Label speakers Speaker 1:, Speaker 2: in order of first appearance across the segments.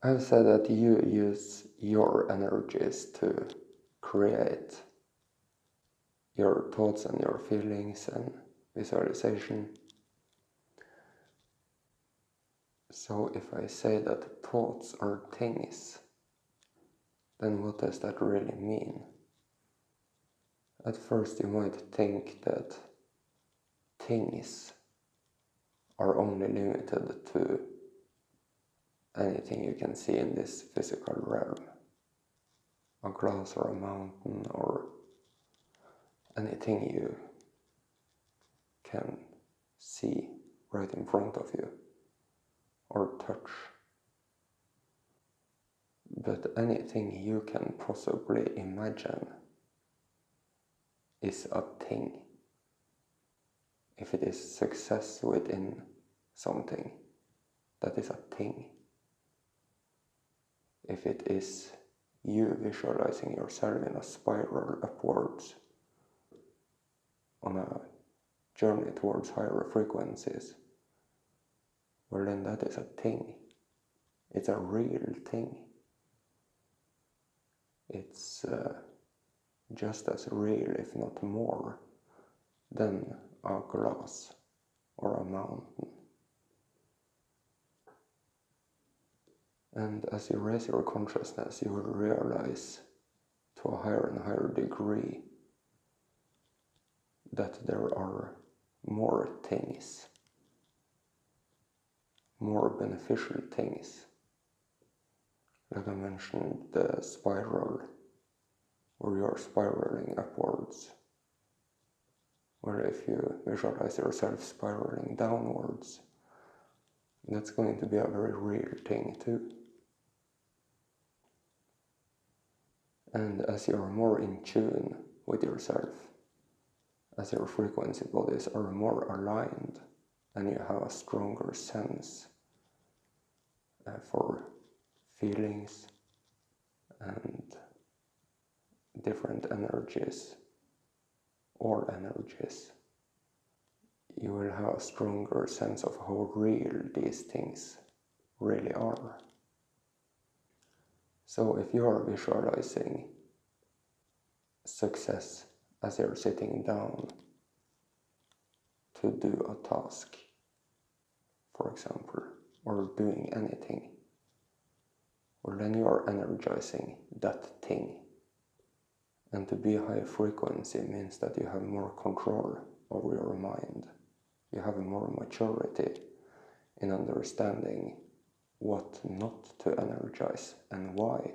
Speaker 1: I've said that you use your energies to create your thoughts and your feelings and visualization. So if I say that thoughts are things, then what does that really mean? At first you might think that things are only limited to anything you can see in this physical realm. A glass or a mountain or anything you can see right in front of you or touch. But anything you can possibly imagine is a thing. If it is success within something, that is a thing. If it is you visualizing yourself in a spiral upwards on a journey towards higher frequencies, well then that is a thing. It's a real thing. It's just as real, if not more, than a glass or a mountain. And as you raise your consciousness, you will realize to a higher and higher degree that there are more things, more beneficial things. Like I mentioned, the spiral, where you're spiraling upwards. Or if you visualize yourself spiraling downwards, that's going to be a very real thing too. And as you're more in tune with yourself, as your frequency bodies are more aligned, and you have a stronger sense for feelings and different energies, all energies, you will have a stronger sense of how real these things really are. So if you are visualizing success as you're sitting down to do a task, for example, or doing anything, well then you are energizing that thing. And to be high frequency means that you have more control over your mind. You have more maturity in understanding what not to energize and why.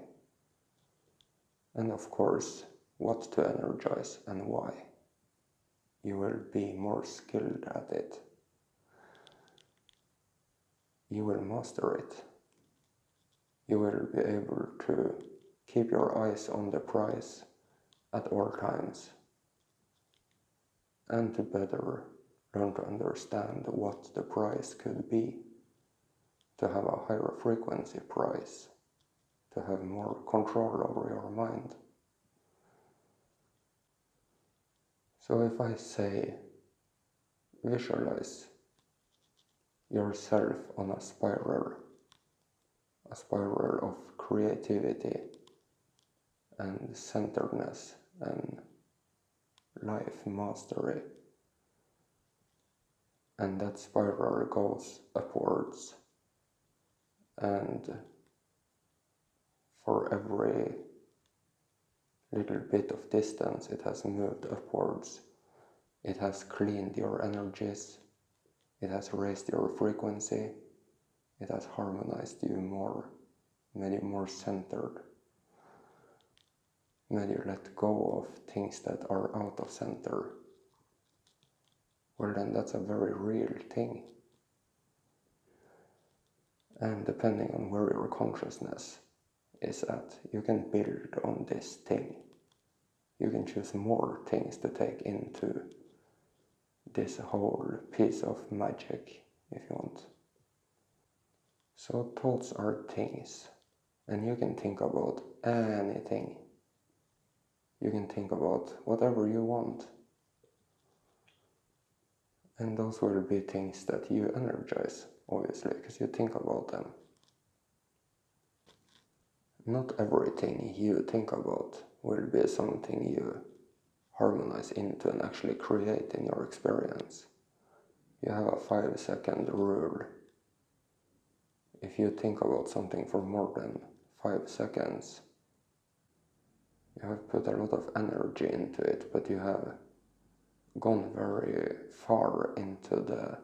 Speaker 1: And of course, what to energize and why. You will be more skilled at it. You will master it. You will be able to keep your eyes on the prize at all times, and to better learn to understand what the price could be, to have a higher frequency price, to have more control over your mind. So if I say, visualize yourself on a spiral of creativity and centeredness and life mastery, and that spiral goes upwards, and for every little bit of distance it has moved upwards, it has cleaned your energies, it has raised your frequency, it has harmonized you more, made you more centered, made you let go of things that are out of center. Well then that's a very real thing. And depending on where your consciousness is at, you can build on this thing. You can choose more things to take into this whole piece of magic, if you want. So thoughts are things, and you can think about anything. You can think about whatever you want. And those will be things that you energize, obviously, because you think about them. Not everything you think about will be something you harmonize into and actually create in your experience. You have a 5-second rule. If you think about something for more than 5 seconds, you have put a lot of energy into it, but you have gone very far into the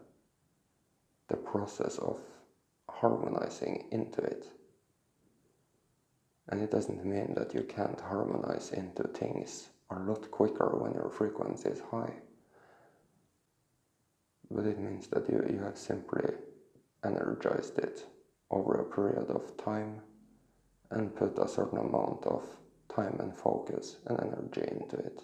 Speaker 1: process of harmonizing into it. And it doesn't mean that you can't harmonize into things a lot quicker when your frequency is high. But it means that you have simply energized it over a period of time and put a certain amount of time and focus and energy into it.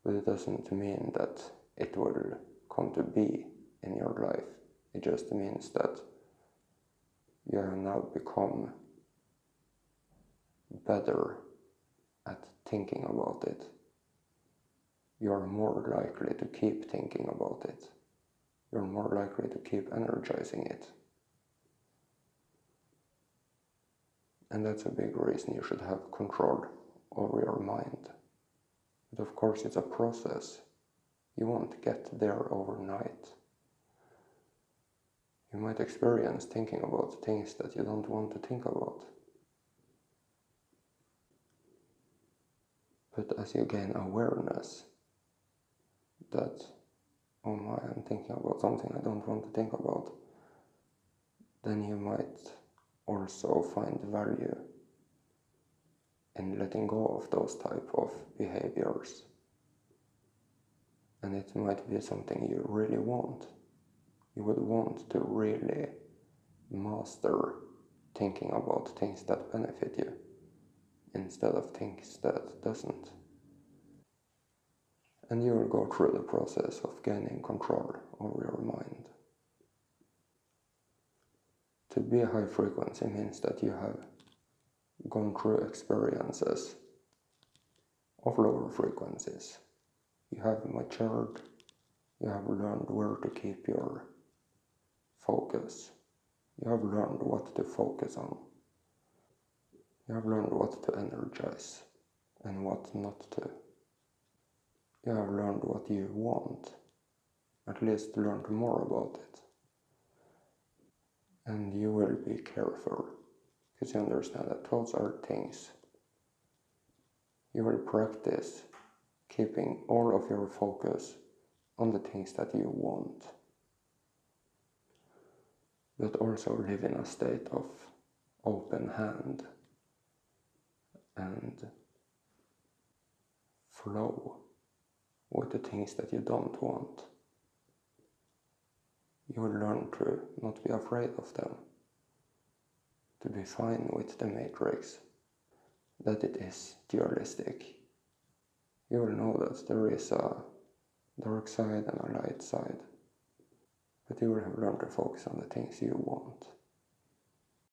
Speaker 1: But it doesn't mean that it will come to be in your life. It just means that you have now become better at thinking about it. You are more likely to keep thinking about it. You're more likely to keep energizing it. And that's a big reason you should have control over your mind. But of course it's a process. You won't get there overnight. You might experience thinking about things that you don't want to think about. But as you gain awareness that, oh my, I'm thinking about something I don't want to think about, then you might also find value in letting go of those type of behaviors. And it might be something you really want. You would want to really master thinking about things that benefit you instead of things that doesn't. And you will go through the process of gaining control over your mind. To be high frequency means that you have gone through experiences of lower frequencies. You have matured, you have learned where to keep your focus. You have learned what to focus on. You have learned what to energize and what not to. You have learned what you want, at least learned more about it. And you will be careful, because you understand that those are things. You will practice keeping all of your focus on the things that you want, but also live in a state of open hand and flow with the things that you don't want. You will learn to not be afraid of them, to be fine with the matrix, that it is dualistic. You will know that there is a dark side and a light side, but you will have learned to focus on the things you want.